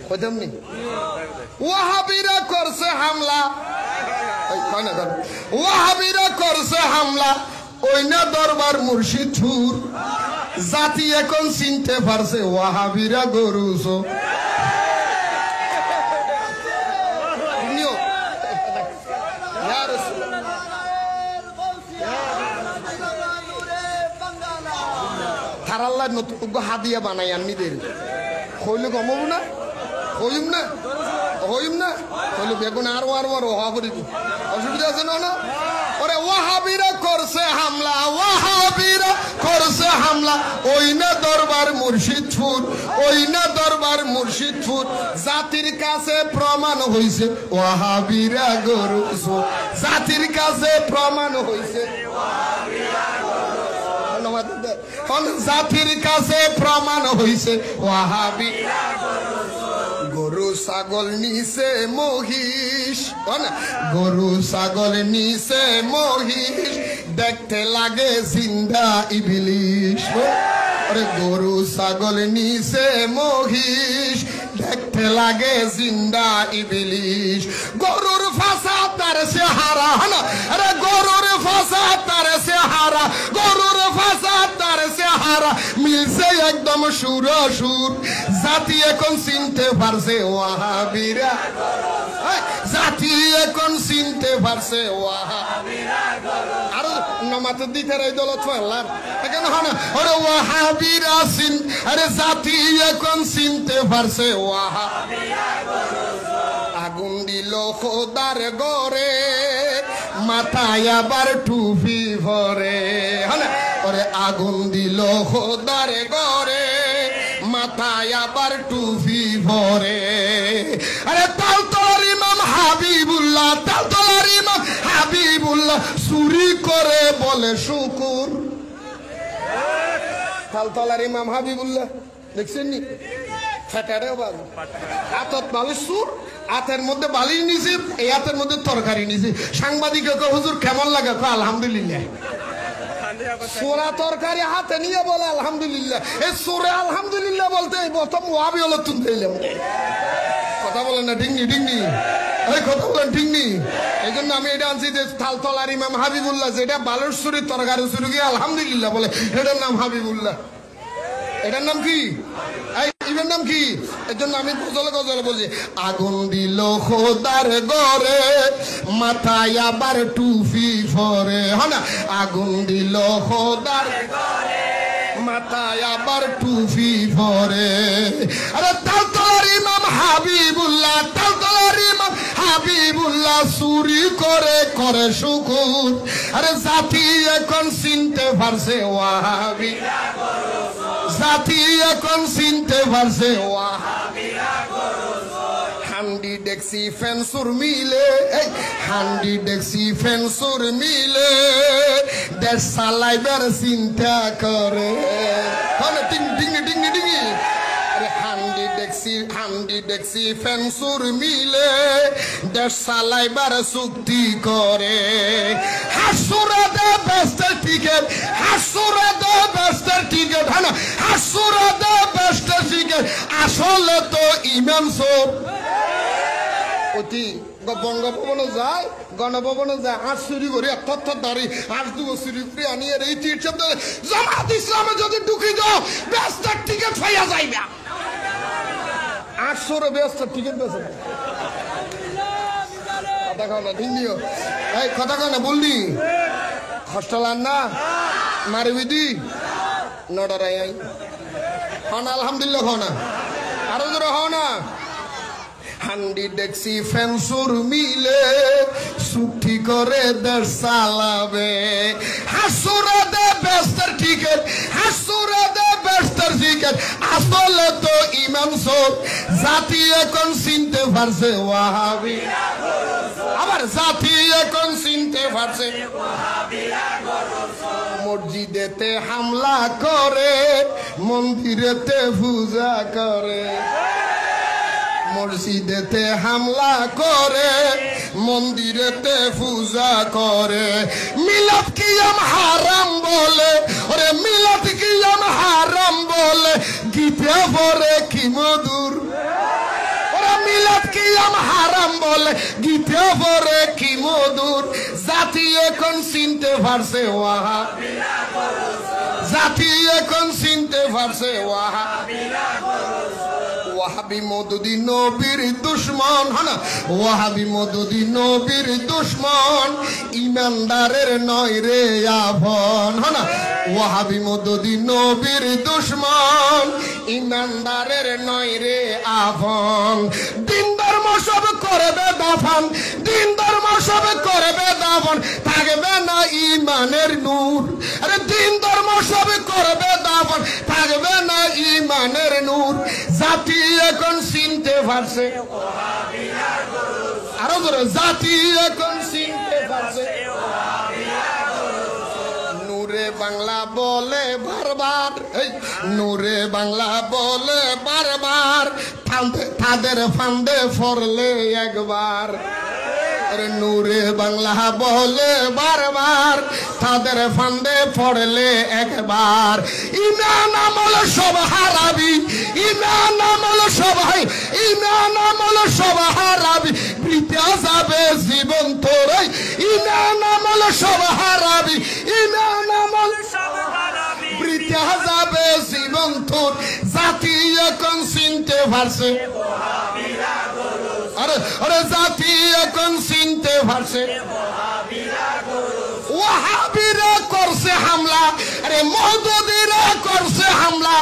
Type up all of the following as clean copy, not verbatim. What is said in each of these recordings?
কইতামনি ওয়াহাবিরা করছে হামলা ওয়াহাবিরা করছে হামলা ওই না দরবার মুর্শিদপুর জাতি এখন চিনতে পারছে ওয়াহাবিরা গরুসো আল্লাহ নতুন হাদিয়া বানাই আননিদের কইলে কমাব না হইম না হইম না কইলে বেগুন আরো আরো আরো হওয়া করি অসুবিধা আছে না ওরে ওয়াহাবিরা করছে হামলা ওয়াহাবিরা করছে হামলা ওই না দরবার মুর্শিদপুর ওই না দরবার মুর্শিদপুর জাতির কাছে প্রমাণ হইছে ওয়াহাবিরা গরুসো জাতির কাছে প্রমাণ হইছে ওয়াহাবিরা জাতির কাছে প্রমাণ হইছে ওয়াহাবিরা গরু ছাগল নিছে মহিষ গরু ছাগল নিছে মহিষ দেখতে লাগে জিন্দা ইবলিশ আরে গরু ছাগল নিছে মহিষ দেখতে লাগে জিন্দা ইবলিশ গরুর ফাসা তার চেহারা আরে গরুর ফাসা তার চেহারা গরুর ফাসা তার চেহারা মিলছে একদম সুর জাতি এখন চিনতে পারছে ওয়াহাবিরা জাতি এখন চিনতে পারছে ওয়াহাবিরা আর নমাত দিতে রে দলত ফাল্লার এখন হনা আরে ওয়াহাবিরা চিন আরে জাতি এখন চিনতে পারছে ওয়াহাবিরা আগুন দিল খোদার গরে মাথায় আবার টুপি ভরে হনা আরে আগুন দিল খোদার গরে মাথায় আবার টুপি ভরে আরে তালতলার ইমাম হাবিবুল্লাহ তালতলার ইমাম হাবিবুল্লাহ চুরি করে বলে শুকুর তালতলার ইমাম হাবিবুল্লাহ দেখছেন নি ফেটারে বাল হাতত বালিশ সুর হাতের মধ্যে বালিশ নিছে এই হাতের মধ্যে তরকারি নিছে সাংবাদিক হুজুর কেমন লাগে আলহামদুলিল্লাহ সোরা তরকারি হাতে নিয়ে বলে আলহামদুলিল্লাহ এই সোরে আলহামদুলিল্লাহ বলতে প্রথম ওয়াবি হলো তুলতে এলাম কথা বলেন না ডিংনি ডিংনি এই কথা বলেন ডিংনি এই জন্য আমি এটা আনছি যে তালতলার ইমাম হাবিবুল্লাহ যেটা বালুর সুরির তরকারি সুরি গিয়ে আলহামদুলিল্লাহ বলে এটার নাম হাবিবুল্লাহ এটার নাম কি ইভের নাম কি এর জন্য আমি গজলে গজলে বলছি আগুন দিল খোদার গরে মাথায় আবার টুপি ভরে হনা আগুন দিল খোদার গরে মাথায় আবার টুপি ভরে আরে তালতলার ইমাম হাবিবুল্লাহ তালতলার ইমাম হাবিবুল্লাহ চুরি করে করে শুকুর আরে জাতি এখন চিনতে পারছে ওয়াহাবিরা জাতি এখন চিনতে পারছে ওয়াহাবিরা হান্ডি ডেক্সি ফেন্সুর মিলে হান্ডি ডেক্সি ফেন্সুর মিলে দেশ চালাইবার চিন্তা করে ডিঙ্গি ডিঙ্গি ডিঙ্গি হান্ডি ডেক্সি ফেন্সুর মিলে দেশ চালাইবার চুক্তি করে হাসুরা দে বেস্টের টিকেট হাসুরা দে বেস্টের টিকেট হ্যাঁ হাসুরা দে বেস্টের টিকেট আসলে তো ইমাম সব অতি বঙ্গভবনে যায় গণভবনে যায় হাত চুরি করে একটা দাঁড়ি হাত দুবো চুরি করে আনি আর এই তীর শব্দ জামাত ইসলামে যদি ঢুকি যাও বেস্টের টিকেট পাইয়া যাইবা 800 ব্যস্ত টিকিট বেছে কথা কও না ঠিকনিও এই কথা কও না বললি হস্টেলার না মারবিদি নডরাই আই হন আলহামদুলিল্লাহ হও না আরো জোরে হও না হান্ডি ডেক্সি ফেন্সুর মিলে চুক্তি করে দেশ চালাবে হাসুরা দে বেস্টের টিকিট হাসুরা দে বেস্টের টিকিট আসলে তো ইমাম সব জাতি এখন চিনতে পারছে ওয়াহাবিরা আবার জাতি এখন চিনতে পারছে ওয়াহাবিরা মসজিদেতে হামলা করে মন্দিরেতে পূজা করে মসজিদেতে হামলা করে মন্দিরেতে পূজা করে মিলাদ কিয়াম হারাম বলে ওরে মিলাদ কিয়াম হারাম বলে গীতে পড়ে কি মধুর কিয়াম হারাম বলে গীতে পরে কি মধুর জাতি এখন চিনতে পারছে ওয়াহাবিরা জাতি এখন চিনতে পারছে ওয়াহাবি মওদুদি নবীর দুশমন হনা ওয়াহাবি মওদুদি নবীর দুশমন ইমানদারের নয় রে আপন হনা ওয়াহাবি মওদুদি নবীর দুশমন ইমানদারের নয় রে আপন দিন ধর্ম সব করবে দাফন দিন ধর্ম সব করবে দাফন থাকবে না ইমানের নূর আরে দিন ধর্ম সব করবে দাফন থাকবে না ইমানের নূর জাতি এখন চিনতে পারছে আরো ধরো জাতি এখন চিনতে পারছে নূরে বাংলা বলে বারবার নূরে বাংলা বলে বারবার তাদের ফান্দে ফরলে একবার নূরে বাংলা বলে বারবার তাদের ফান্দে পড়লে একবার ইমান আমল সব হারাবি ইমান আমল সব ইমান আমল সব হারাবি বৃথা যাবে জীবন তোর ইমান আমল সব হারাবি ইমান আমল সব হারাবি বৃথা যাবে জীবন তোর জাতি এখন চিনতে পারছে আরে আরে জাতি এখন চিনতে পারছে ওয়াহাবিরা করছে হামলা আরে মওদুদিরা করছে হামলা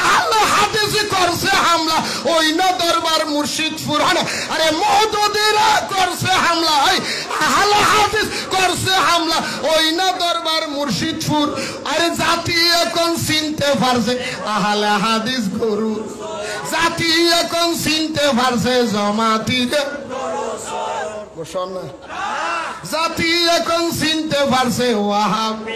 আহলে হাদিস করছে হামলা ওই না দরবার মুর্শিদপুর আরে মওদুদিরা করছে হামলা আহলে হাদিস করছে হামলা ওই না দরবার মুর্শিদপুর আরে জাতি এখন চিনতে পারছে আহলে হাদিস গরু জাতি এখন চিনতে পারছে জমাতিরে জাতি এখন চিনতে পারছে ওয়াহাবি